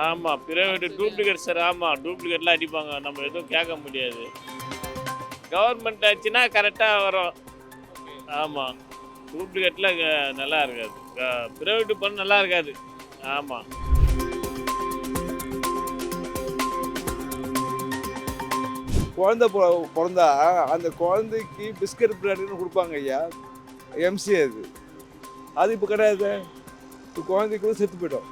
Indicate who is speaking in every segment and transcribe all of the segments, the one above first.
Speaker 1: ஆமாம், private duplicate sir. ஆமாம், டூப்ளிகேட்லாம் அடிப்பாங்க. நம்ம எதுவும் கேட்க முடியாது. கவர்மெண்ட் ஆச்சுன்னா கரெக்டாக வரும்.
Speaker 2: ஓகே.
Speaker 1: ஆமாம், டூப்ளிகேட்லாம் நல்லா இருக்காது. பிரைவேட்டு பண்ண நல்லா இருக்காது. ஆமாம்.
Speaker 3: குழந்தை பிறந்தா அந்த குழந்தைக்கு பிஸ்கட் பிராண்டின்னு கொடுப்பாங்க ஐயா, எம்சி அது. அது இப்போ கிடையாது. இப்போ குழந்தைக்கு கூட செத்து போயிடும்.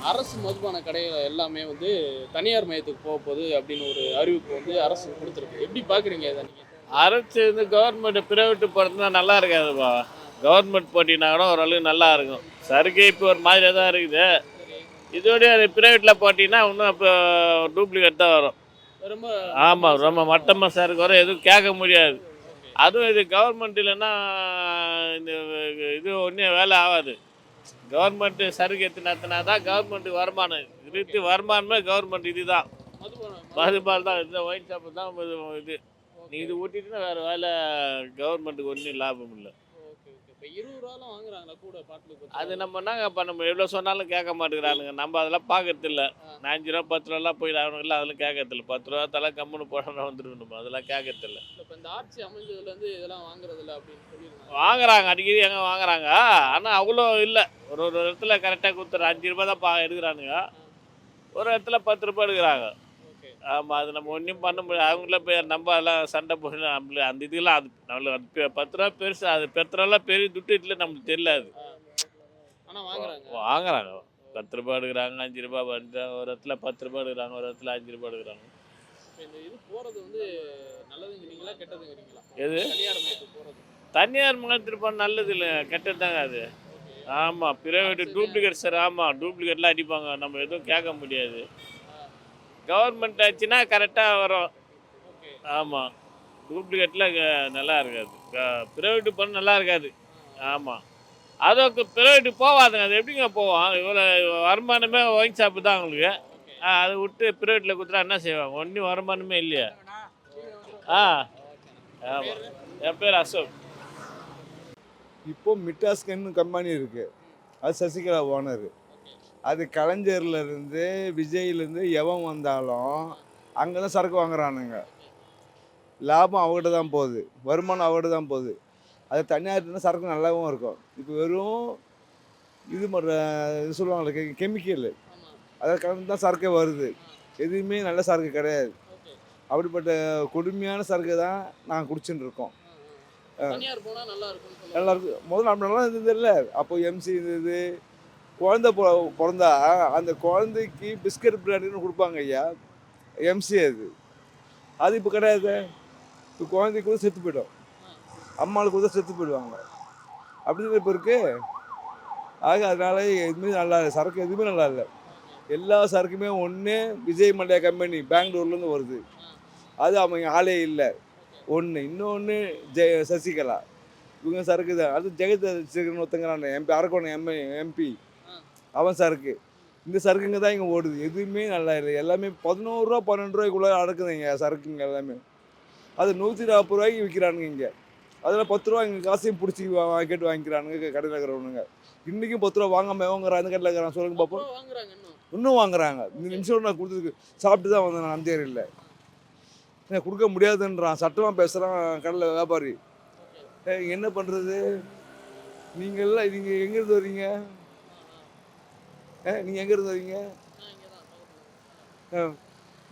Speaker 2: அரசு மதுபான கடைகள் எல்லாமே வந்து தனியார் மையத்துக்கு போக போகுது அப்படின்னு ஒரு அறிவிப்பு வந்து அரசு கொடுத்துருக்கு. எப்படி பார்க்குறீங்க இதை நீங்கள்?
Speaker 1: அரசு கவர்மெண்ட் பிரைவேட்டு போகிறதுனா நல்லா இருக்காதுப்பா. கவர்மெண்ட் போட்டினா கூட ஓரளவுக்கு நல்லா இருக்கும். சரக்கு இப்போ ஒரு மாதிரியாக தான் இருக்குது. இதோடய அது பிரைவேட்டில் போட்டிங்கன்னா இன்னும் இப்போ டூப்ளிகேட் தான் வரும்.
Speaker 2: ரொம்ப
Speaker 1: ஆமாம், ரொம்ப மட்டமாக சரக்கு வரும். எதுவும் கேட்க முடியாது. அதுவும் இது கவர்மெண்ட் இல்லைன்னா இந்த இது ஒன்றும் வேலை ஆகாது. கவர்மெண்ட்டு சரக்கு எத்தினா தான் கவர்மெண்ட்டுக்கு வருமானம். வருமானமே கவர்மெண்ட் இது தான். மதுபால் தான். இந்த ஒயின் ஷாப்பு தான் இது. நீ இது ஊட்டிட்டுனா வேறு வேலை கவர்மெண்ட்டுக்கு ஒன்றும் லாபம் இல்லை.
Speaker 2: Okay okay. இப்போ 20 ரூபாலாம் வாங்குறாங்களா கூட பாட்டிலுக்கு?
Speaker 1: அது நம்ம என்னங்க பண்ண முடியும்? எவ்வளோ சொன்னாலும் கேட்க மாட்டேங்கிறானுங்க. நம்ம அதெல்லாம் பார்க்கறதில்ல. 5 ரூபா 10 ரூபாலாம் போய் அவனுங்களாம் அதெல்லாம் கேட்கறதில்ல. 10 ரூபா தலை கம்முன்னு போட வந்துடும். நம்ம அதெல்லாம் கேட்கறதில்ல.
Speaker 2: இப்போ இந்த ஆட்சி அமைஞ்சதுலேருந்து இதெல்லாம் வாங்குறதில்ல அப்படின்னு சொல்லியிருந்தாங்க.
Speaker 1: வாங்குறாங்க, அடிக்கடி எங்கே வாங்குறாங்க. ஆனால் அவ்வளோ இல்லை. ஒரு ஒரு இடத்துல கரெக்டாக கொடுத்துட்ற 5 ரூபா தான் எடுக்கிறானுங்க. ஒரு இடத்துல 10 ரூபா எடுக்கிறாங்க.
Speaker 2: ஓகே.
Speaker 1: ஆமாம், அது நம்ம ஒன்றும் பண்ண முடியாது. அவங்கள போய் நம்ம அதெல்லாம் சண்டை போட்டு நம்மள அந்த இதெல்லாம் அது நம்மளுக்கு அது 10 ரூபா பெருசு. அது பெட்ரோலாம் பெரிய துட்டு இல்லை, நம்மளுக்கு தெரியல. அது
Speaker 2: ஆனால் வாங்குறாங்க.
Speaker 1: வாங்குறாங்க. 10 ரூபா எடுக்கிறாங்க, 5 ரூபா பண்ணுறாங்க. ஒரு இடத்துல 10 ரூபா எடுக்கிறாங்க, ஒரு இடத்துல 5 ரூபா எடுக்கிறாங்க.
Speaker 2: இப்போ இந்த இது போகிறது வந்து நல்லதுங்கிறீங்களா கெட்டதுங்கிறீங்களா?
Speaker 1: எது?
Speaker 2: தனியார் மையத்துக்கு போகிறது.
Speaker 1: தனியார் மகத்திற்கு போன நல்லது இல்லை, கெட்டது தாங்க அது. ஆமாம், பிரைவேட்டு டூப்ளிகேட் சார். ஆமாம், டூப்ளிகேட்லாம் அடிப்பாங்க. நம்ம எதுவும் கேட்க முடியாது. கவர்மெண்ட் ஆச்சுன்னா கரெக்டாக வரும்.
Speaker 2: ஓகே.
Speaker 1: ஆமாம், டூப்ளிகேட்லாம் நல்லா இருக்காது. பிரைவேட்டு பண்ண நல்லா இருக்காது. ஆமாம், அதுக்கு பிரைவேட்டு போகாதுங்க. அது எப்படிங்க போவோம்? இவ்வளோ வருமானமே ஒயின் ஷாப்பு தான் அவங்களுக்கு. அதை விட்டு பிரைவேட்டில் கொடுத்துட்டா என்ன செய்வாங்க? ஒன்றும் வருமானமே இல்லையா? ஆமாம். என் பேர் அசோக்.
Speaker 3: இப்போ மிட்டாஸ்கன்னு கம்பெனி இருக்குது, அது சசிகலா ஓனர். அது கலைஞர்லேருந்து விஜய்லேருந்து எவன் வந்தாலும் அங்கே தான் சரக்கு வாங்குறானுங்க. லாபம் அவங்ககிட்ட தான் போகுது, வருமானம் அவங்ககிட்ட தான் போகுது. அது தனியார்னா சரக்கு நல்லாவும் இருக்கும். இப்போ வெறும் இது இது சொல்லுவாங்களே கெமிக்கல், அதை கலந்து தான் சரக்கே வருது. எதுவுமே நல்ல சரக்கு கிடையாது. அப்படிப்பட்ட கொடுமையான சரக்கு தான் நாங்கள் குடிச்சுட்டு இருக்கோம்.
Speaker 2: தனியார் போனால் நல்லா இருக்கும்.
Speaker 3: நல்லா இருக்கு. முதல்ல நம்ம நல்லா இருந்தது இல்லை. அப்போ எம்சி இருந்தது. குழந்தை பிறந்தா அந்த குழந்தைக்கு பிஸ்கட் பிராண்டின்னு கொடுப்பாங்க ஐயா, எம்சி அது. அது இப்போ கிடையாது. இப்போ குழந்தைக்கு கூட செத்து போயிடும், அம்மாளுக்கு கூட செத்து போயிடுவாங்க. அப்படி இப்போ இருக்கு. ஆக அதனால எதுவுமே நல்லா இல்லை, சரக்கு எதுவுமே நல்லா இல்லை. எல்லா சரக்குமே ஒன்று விஜய் மல்லையா கம்பெனி பெங்களூர்லேருந்து வருது, அது அவங்க ஆளே இல்லை ஒன்று. இன்னொன்று சசிகலா, இவங்க சரக்கு தான். அது ஜெகத் ஒருத்தங்கிறான் எம்பி, அரக்கோணம் எம்பி, அவன் சரக்கு. இந்த சரக்குங்க தான் இங்கே ஓடுது. எதுவுமே நல்லா இல்லை. எல்லாமே 11 ரூபா 12 ரூபாய்க்குள்ளே அடக்குதுங்க சரக்குங்க எல்லாமே. அது 140 ரூபாய்க்கு விற்கிறானுங்க இங்கே. அதில் 10 ரூபா இங்கே காசையும் பிடிச்சி கேட்டு வாங்கிக்கிறானுங்க கடையில் இருக்கிறவனுங்க. இன்றைக்கும் 10 ரூபா வாங்காமல் வாங்குறான் அந்த கடையில் இருக்கிறான். சொல்லுங்க பார்ப்போம். இன்னும் வாங்குறாங்க. இந்த நிமிஷம் நான் கொடுத்துருக்கு சாப்பிட்டு தான் வந்தேன். நான் அந்தேரியில் என்ன கொடுக்க முடியாதுன்றான், சட்டமாக பேசுகிறான் கடையில் வியாபாரி. என்ன பண்ணுறது? நீங்கள் எங்கேருந்து வரீங்க? நீங்கள் எங்கேருந்து வரீங்க?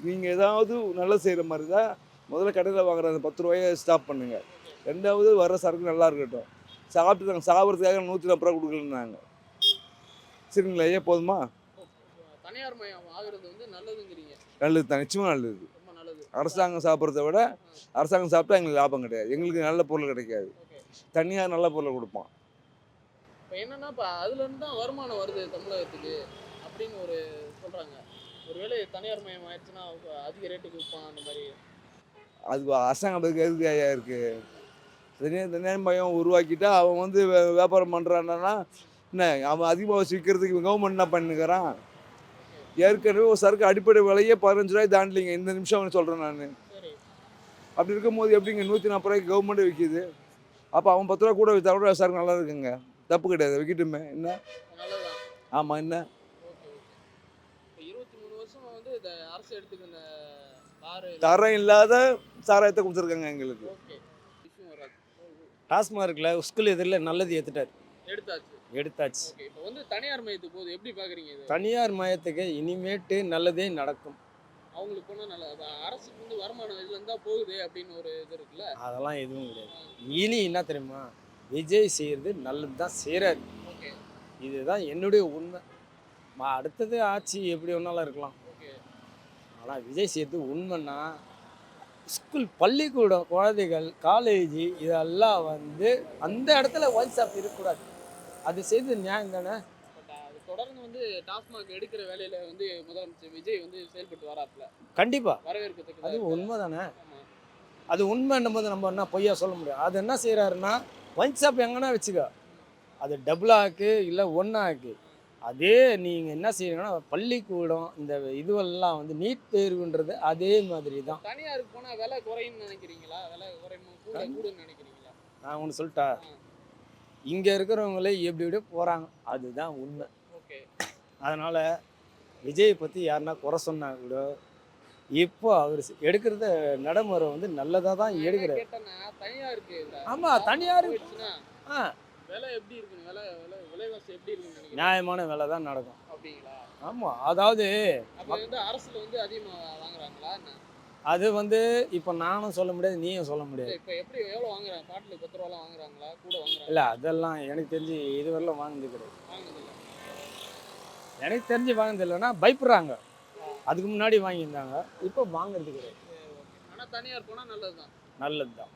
Speaker 3: நீங்கள் ஏதாவது நல்லது செய்கிற மாதிரி தான் முதல்ல கடையில் வாங்குற அந்த 10 ரூபாயை ஸ்டாப் பண்ணுங்கள். ரெண்டாவது வர சரக்கு நல்லா இருக்கட்டும். சாப்பிட்டு நாங்கள் சாப்பிட்றதுக்காக 140 ரூபா கொடுக்கலன்னாங்க. சரிங்களா ஐயா, போதுமா?
Speaker 2: தனியார் மயம் ஆகிறது வந்து நல்லதுங்கிறீங்க? நல்லது
Speaker 3: தான், நிச்சயமாக நல்லது. அரசாங்கம் சாப்பிட்றத விட அரசாங்கம் சாப்பிட்டா எங்களுக்கு லாபம் கிடையாது, எங்களுக்கு நல்ல பொருள் கிடைக்காது. தனியார் நல்ல பொருளை கொடுப்பான்.
Speaker 2: இப்போ என்னன்னா இப்போ அதுலேருந்து தான் வருமானம் வருது தமிழகத்துக்கு அப்படின்னு ஒரு சொல்கிறாங்க. ஒருவேளை தனியார் மயம் ஆயிடுச்சுன்னா அதிக ரேட்டுக்கு விற்பான் அந்த மாதிரி.
Speaker 3: அது அரசாங்கத்துக்கு எதுக்கு ஐயா இருக்குது? தனியார் மயம் உருவாக்கிட்டா அவன் வந்து வியாபாரம் பண்ணுறான்னா என்ன, அவன் அதிகமாக வச்சு விற்கிறதுக்கு கவர்மெண்ட் என்ன பண்ணிக்கிறான்? ஏற்கனவே ஒரு சரக்கு அடிப்படை விலையே 15 ரூபாய் தாண்டலிங்க இந்த நிமிஷம் அவனு சொல்கிறேன் நான். அப்படி இருக்கும்போது எப்படிங்க 140 ரூபாய்க்கு கவர்மெண்ட்டே விற்கிது? அப்போ அவன் 10 ரூபா கூட விற்றா கூட விவசாயம் நல்லா இருக்குங்க, தப்பு கிடையாது, விற்கட்டுமே, என்ன?
Speaker 2: நல்லதுதான்.
Speaker 3: ஆமாம், என்ன?
Speaker 2: Okay okay. இப்போ 23 வருஷமா வந்து இந்த அரசு எடுத்துக்க இந்த பாரு
Speaker 3: தரம் இல்லாத சாராயத்தை கொடுத்துருக்காங்க எங்களுக்கு.
Speaker 2: ஓகே விஷயம் வராது.
Speaker 4: டாஸ்மார்க்கில் ஸ்கூல் எதிரில் நல்லது ஏற்றுட்டார்,
Speaker 2: எடுத்தாச்சு.
Speaker 4: எடுத்தாச்சு.
Speaker 2: ஓகே இப்போ வந்து தனியார் மையத்துக்கு போகுது, எப்படி பார்க்குறீங்க இது?
Speaker 4: தனியார் மயத்துக்கு இனிமேட்டு நல்லதே நடக்கும்.
Speaker 2: அவங்களுக்கு போனால் நல்ல அரசுக்கு வந்து வருமானம் இதுலேருந்து தான் போகுது அப்படின்னு ஒரு இது இருக்குல்ல.
Speaker 4: அதெல்லாம் எதுவும் கிடையாது. இனி என்ன தெரியுமா, விஜய் செய்கிறது நல்லது தான் செய்கிறாரு.
Speaker 2: ஓகே
Speaker 4: இதுதான் என்னுடைய உண்மை. அடுத்தது ஆட்சி எப்படி ஒன்றாலும் இருக்கலாம்,
Speaker 2: ஓகே.
Speaker 4: ஆனால் விஜய் செய்கிறது உண்மைன்னா ஸ்கூல் பள்ளிக்கூடம் குழந்தைகள் காலேஜ் இதெல்லாம் வந்து அந்த இடத்துல ஒயின் ஷாப் இருக்கக்கூடாது. அது செய்து நியாயம் தானே.
Speaker 2: பட் அது தொடர்ந்து வந்து டாஸ்மாக் எடுக்கிற வேலையில வந்து முதலமைச்சர் விஜய் வந்து செயல்பட்டு வராப்புல,
Speaker 4: கண்டிப்பாக
Speaker 2: வரவேற்கத்தக்கதா
Speaker 4: அது
Speaker 2: இருக்கு.
Speaker 4: உண்மை தானே.
Speaker 2: ஆமா.
Speaker 4: அது உண்மைன்னும் போது நம்ம என்ன பொய்யா சொல்ல முடியும். அது என்ன செய்கிறாருன்னா ஒயின் ஷாப் எங்கன்னா வச்சுக்க, அது டபுளாக்கு இல்லை ஒன்றாக்கு. அதே நீங்கள் என்ன செய்யறீங்கன்னா பள்ளிக்கூடம் இந்த இதுவெல்லாம் வந்து நீட் தேர்வுன்றது அதே மாதிரி தான்.
Speaker 2: தனியாருக்கு போனா விலை குறையும்னு நினைக்கிறீங்களா? விலை குறையும் கூடுன்னு நினைக்கிறீங்களா?
Speaker 4: நான் ஒன்று சொல்லிட்டா, இங்கே இருக்கிறவங்களே எப்படி எப்படியோ போகிறாங்க, அதுதான் உண்மை.
Speaker 2: ஓகே
Speaker 4: அதனால் விஜயை பற்றி யாருன்னா குறை சொன்னா கூட இப்போ அவர் எடுக்கிறத நடைமுறை வந்து நல்லதாக தான் எடுக்கிறார்.
Speaker 2: கேட்டேன்னா தனியாருக்கு இந்த
Speaker 4: ஆமாம், தனியார்
Speaker 2: போயிடுச்சுன்னா
Speaker 4: ஆ
Speaker 2: விலை எப்படி இருக்குன்னு விலைவாசி எப்படி இருக்குன்னு நினைக்கிறீங்க?
Speaker 4: நியாயமான விலை தான் நடக்கும்.
Speaker 2: அப்படிங்களா?
Speaker 4: ஆமாம், அதாவது
Speaker 2: அப்ப வந்து அரசுல வந்து அதிகமா வாங்குறாங்களா என்ன?
Speaker 4: அது வந்து இப்போ நானும் சொல்ல முடியாது, நீயும் சொல்ல முடியாது.
Speaker 2: இப்ப எப்படி எவ்வளவு வாங்குறாங்க? பாட்டிலுக்கு 10 ரூபாலாம் வாங்குறாங்களா? கூட வாங்குறாங்க?
Speaker 4: இல்லை அதெல்லாம் எனக்கு தெரிஞ்சு இதுவரையிலும் வாங்கினது கிடையாது.
Speaker 2: வாங்குறது இல்ல.
Speaker 4: எனக்கு தெரிஞ்சு வாங்கினது இல்லைன்னா பயப்படுறாங்க. அதுக்கு முன்னாடி வாங்கியிருந்தாங்க, இப்போ வாங்குறது கிடையாது.
Speaker 2: ஆனா தனியார் போனா நல்லதுதான்.
Speaker 4: நல்லது தான்.